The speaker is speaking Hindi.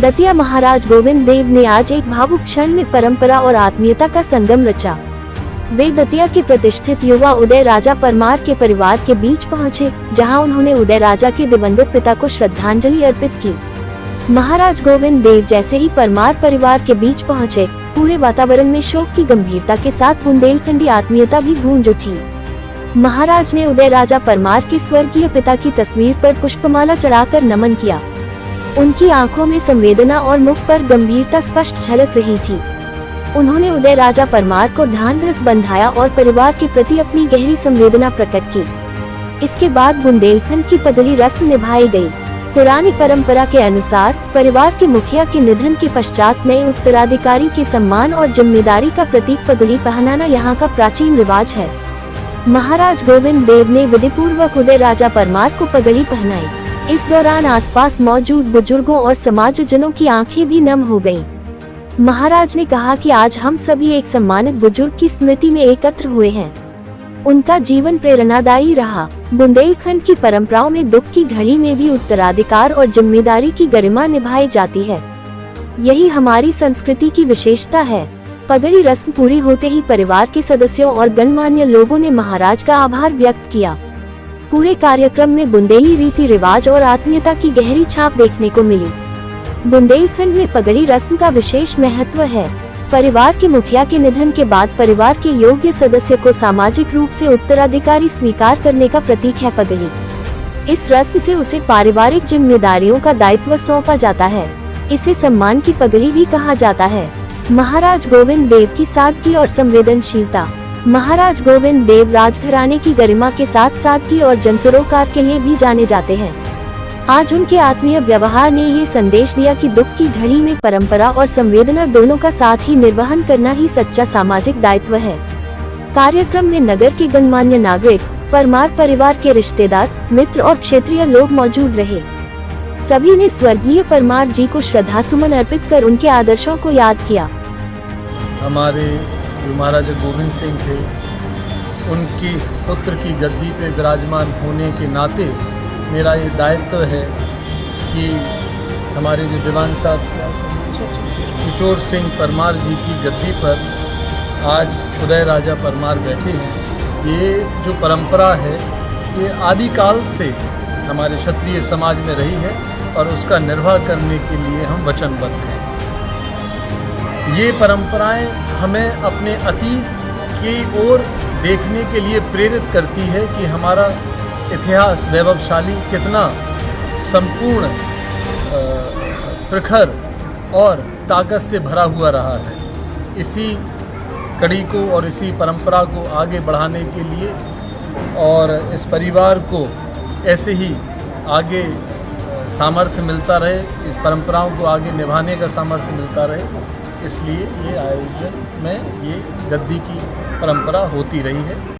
दतिया महाराज गोविंद देव ने आज एक भावुक क्षण में परंपरा और आत्मीयता का संगम रचा। वे दतिया के प्रतिष्ठित युवा उदय राजा परमार के परिवार के बीच पहुंचे, जहां उन्होंने उदय राजा के दिवंगत पिता को श्रद्धांजलि अर्पित की। महाराज गोविंद देव जैसे ही परमार परिवार के बीच पहुंचे, पूरे वातावरण में शोक की गंभीरता के साथ बुंदेलखंडी आत्मीयता भी गूंज उठी। महाराज ने उदय राजा परमार के स्वर्गीय पिता की तस्वीर पर पुष्पमाला चढ़ाकर नमन किया। उनकी आंखों में संवेदना और मुख पर गंभीरता स्पष्ट झलक रही थी। उन्होंने उदय राजा परमार को ढांढस बंधाया और परिवार के प्रति अपनी गहरी संवेदना प्रकट की। इसके बाद बुंदेलखंड की पगड़ी रस्म निभाई गई। पुरानी परंपरा के अनुसार परिवार के मुखिया के निधन के पश्चात नए उत्तराधिकारी के सम्मान और जिम्मेदारी का प्रतीक पगड़ी पहनाना यहाँ का प्राचीन रिवाज है। महाराज गोविंद देव ने विधिपूर्वक उदय राजा परमार को पगड़ी पहनाई। इस दौरान आसपास मौजूद बुजुर्गों और समाजजनों की आंखें भी नम हो गईं। महाराज ने कहा कि आज हम सभी एक सम्मानित बुजुर्ग की स्मृति में एकत्र हुए हैं। उनका जीवन प्रेरणादायी रहा। बुंदेलखंड की परंपराओं में दुख की घड़ी में भी उत्तराधिकार और जिम्मेदारी की गरिमा निभाई जाती है। यही हमारी संस्कृति की विशेषता है। पगड़ी रस्म पूरी होते ही परिवार के सदस्यों और गणमान्य लोगों ने महाराज का आभार व्यक्त किया। पूरे कार्यक्रम में बुंदेली रीति रिवाज और आत्मीयता की गहरी छाप देखने को मिली। बुंदेलखंड में पगड़ी रस्म का विशेष महत्व है। परिवार के मुखिया के निधन के बाद परिवार के योग्य सदस्य को सामाजिक रूप से उत्तराधिकारी स्वीकार करने का प्रतीक है पगड़ी। इस रस्म से उसे पारिवारिक जिम्मेदारियों का दायित्व सौंपा जाता है। इसे सम्मान की पगड़ी भी कहा जाता है। महाराज गोविंद देव की सादगी और संवेदनशीलता। महाराज गोविंद देव राजघराने की गरिमा के साथ सादगी और जनसरोकार के लिए भी जाने जाते हैं। आज उनके आत्मीय व्यवहार ने ये संदेश दिया कि दुख की घड़ी में परंपरा और संवेदना दोनों का साथ ही निर्वहन करना ही सच्चा सामाजिक दायित्व है। कार्यक्रम में नगर के गणमान्य नागरिक, परमार परिवार के रिश्तेदार, मित्र और क्षेत्रीय लोग मौजूद रहे। सभी ने स्वर्गीय परमार जी को श्रद्धासुमन अर्पित कर उनके आदर्शों को याद किया। हमारे जो महाराजा गोविंद सिंह थे, उनकी पुत्र की गद्दी पे विराजमान होने के नाते मेरा ये दायित्व है कि हमारे जो दीवान साहब किशोर सिंह परमार जी की गद्दी पर आज उदय राजा परमार बैठे हैं। ये जो परंपरा है ये आदिकाल से हमारे क्षत्रिय समाज में रही है और उसका निर्वाह करने के लिए हम वचनबद्ध हैं। ये परंपराएं हमें अपने अतीत की ओर देखने के लिए प्रेरित करती है कि हमारा इतिहास वैभवशाली कितना संपूर्ण, प्रखर और ताकत से भरा हुआ रहा है। इसी कड़ी को और इसी परंपरा को आगे बढ़ाने के लिए और इस परिवार को ऐसे ही आगे सामर्थ्य मिलता रहे, इस परंपराओं को आगे निभाने का सामर्थ्य मिलता रहे, इसलिए ये आयोजन में ये गद्दी की परंपरा होती रही है।